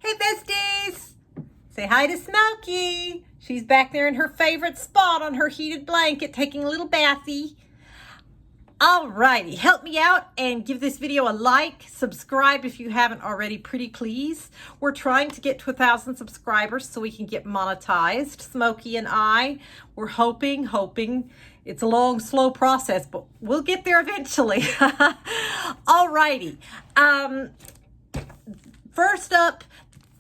Hey besties! Say hi to Smokey. She's back there in her favorite spot on her heated blanket taking a little bathy. Alrighty, help me out and give this video a like, subscribe if you haven't already, pretty please. We're trying to get to 1,000 subscribers so we can get monetized. Smokey and I, we're hoping. It's a long, slow process, but we'll get there eventually. Alrighty. First up,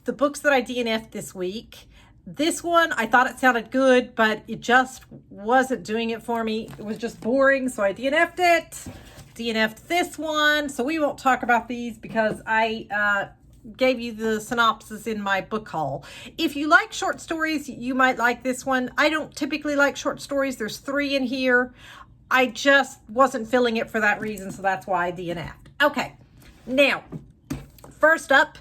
the books that I DNF'd this week. This one, I thought it sounded good, but it just wasn't doing it for me. It was just boring, so I DNF'd it. DNF'd this one, so we won't talk about these because I gave you the synopsis in my book haul. If you like short stories, you might like this one. I don't typically like short stories. There's 3 in here. I just wasn't filling it for that reason, so that's why I DNF'd. Okay, now, first up,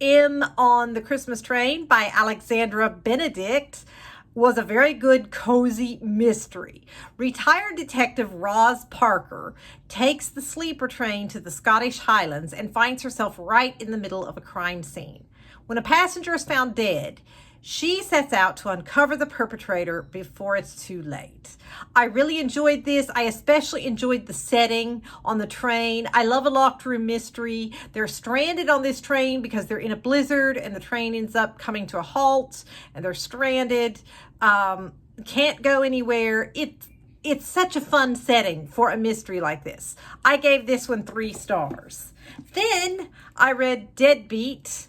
M on the Christmas Train by Alexandra Benedict was a very good, cozy mystery. Retired detective Roz Parker takes the sleeper train to the Scottish Highlands and finds herself right in the middle of a crime scene. When a passenger is found dead, she sets out to uncover the perpetrator before it's too late. I really enjoyed this. I especially enjoyed the setting on the train. I love a locked room mystery. They're stranded on this train because they're in a blizzard and the train ends up coming to a halt and they're stranded. Can't go anywhere. It's such a fun setting for a mystery like this. I gave this one 3 stars. Then I read Deadbeat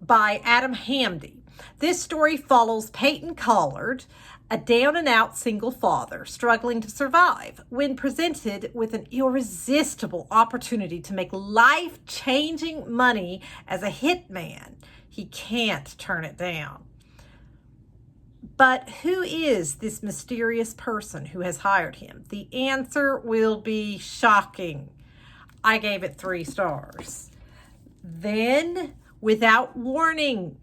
by Adam Hamdy. This story follows Peyton Collard, a down-and-out single father struggling to survive when presented with an irresistible opportunity to make life-changing money as a hitman. He can't turn it down. But who is this mysterious person who has hired him? The answer will be shocking. I gave it 3 stars. Then, Without Warning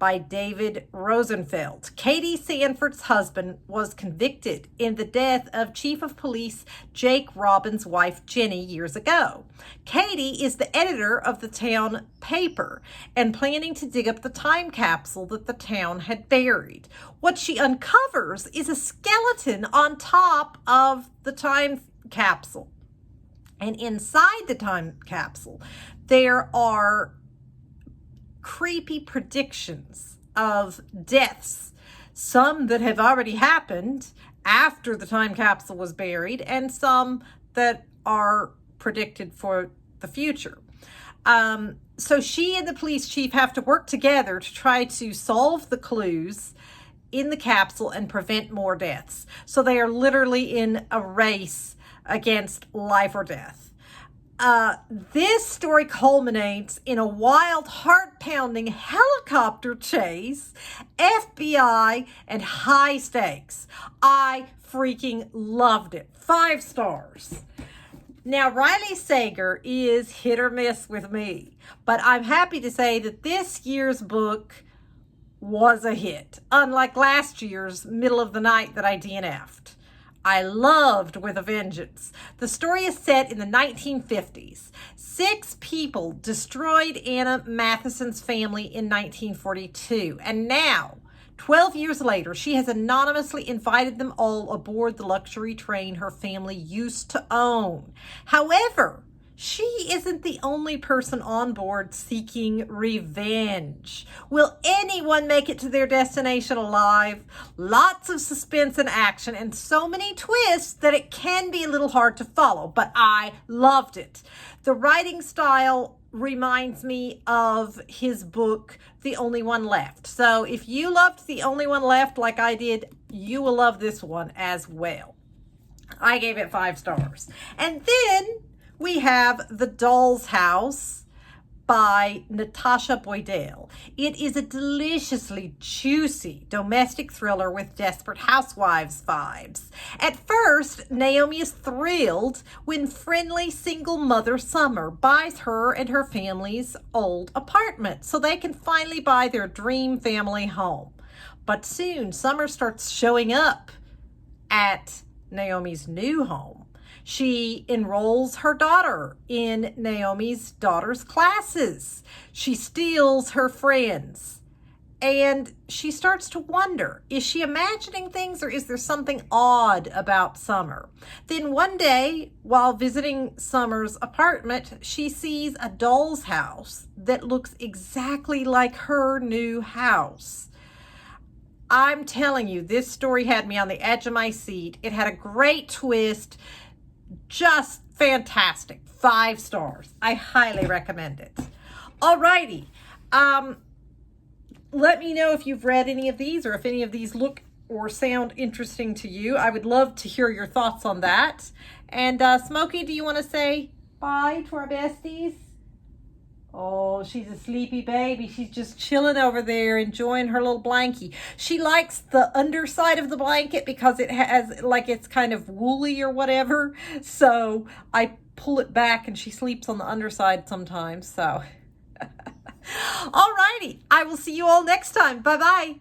by David Rosenfeld. Katie Sanford's husband was convicted in the death of Chief of Police Jake Robbins' wife Jenny years ago. Katie is the editor of the town paper and planning to dig up the time capsule that the town had buried. What she uncovers is a skeleton on top of the time capsule. And inside the time capsule, there are creepy predictions of deaths, some that have already happened after the time capsule was buried and some that are predicted for the future. So she and the police chief have to work together to try to solve the clues in the capsule and prevent more deaths. So they are literally in a race against life or death. This story culminates in a wild, heart-pounding helicopter chase, FBI, and high stakes. I freaking loved it. 5 stars. Now, Riley Sager is hit or miss with me, but I'm happy to say that this year's book was a hit, unlike last year's Middle of the Night that I DNF'd. I loved With a Vengeance. The story is set in the 1950s. 6 people destroyed Anna Matheson's family in 1942. And now, 12 years later, she has anonymously invited them all aboard the luxury train her family used to own. However, she isn't the only person on board seeking revenge. Will anyone make it to their destination alive? Lots of suspense and action and so many twists that it can be a little hard to follow, but I loved it. The writing style reminds me of his book, The Only One Left. So if you loved The Only One Left like I did, you will love this one as well. I gave it 5 stars. And then we have The Doll's House by Natasha Boydell. It is a deliciously juicy domestic thriller with Desperate Housewives vibes. At first, Naomi is thrilled when friendly single mother Summer buys her and her family's old apartment so they can finally buy their dream family home. But soon, Summer starts showing up at Naomi's new home. She enrolls her daughter in Naomi's daughter's classes. She steals her friends. And she starts to wonder, is she imagining things or is there something odd about Summer? Then one day, while visiting Summer's apartment, she sees a doll's house that looks exactly like her new house. I'm telling you, this story had me on the edge of my seat. It had a great twist, just fantastic. 5 stars. I highly recommend it. Alrighty. Let me know if you've read any of these or if any of these look or sound interesting to you. I would love to hear your thoughts on that. And Smokey, do you want to say bye to our besties? Oh, she's a sleepy baby. She's just chilling over there, enjoying her little blankie. She likes the underside of the blanket because it has, like, it's kind of woolly or whatever. So I pull it back and she sleeps on the underside sometimes. So, all righty. I will see you all next time. Bye-bye.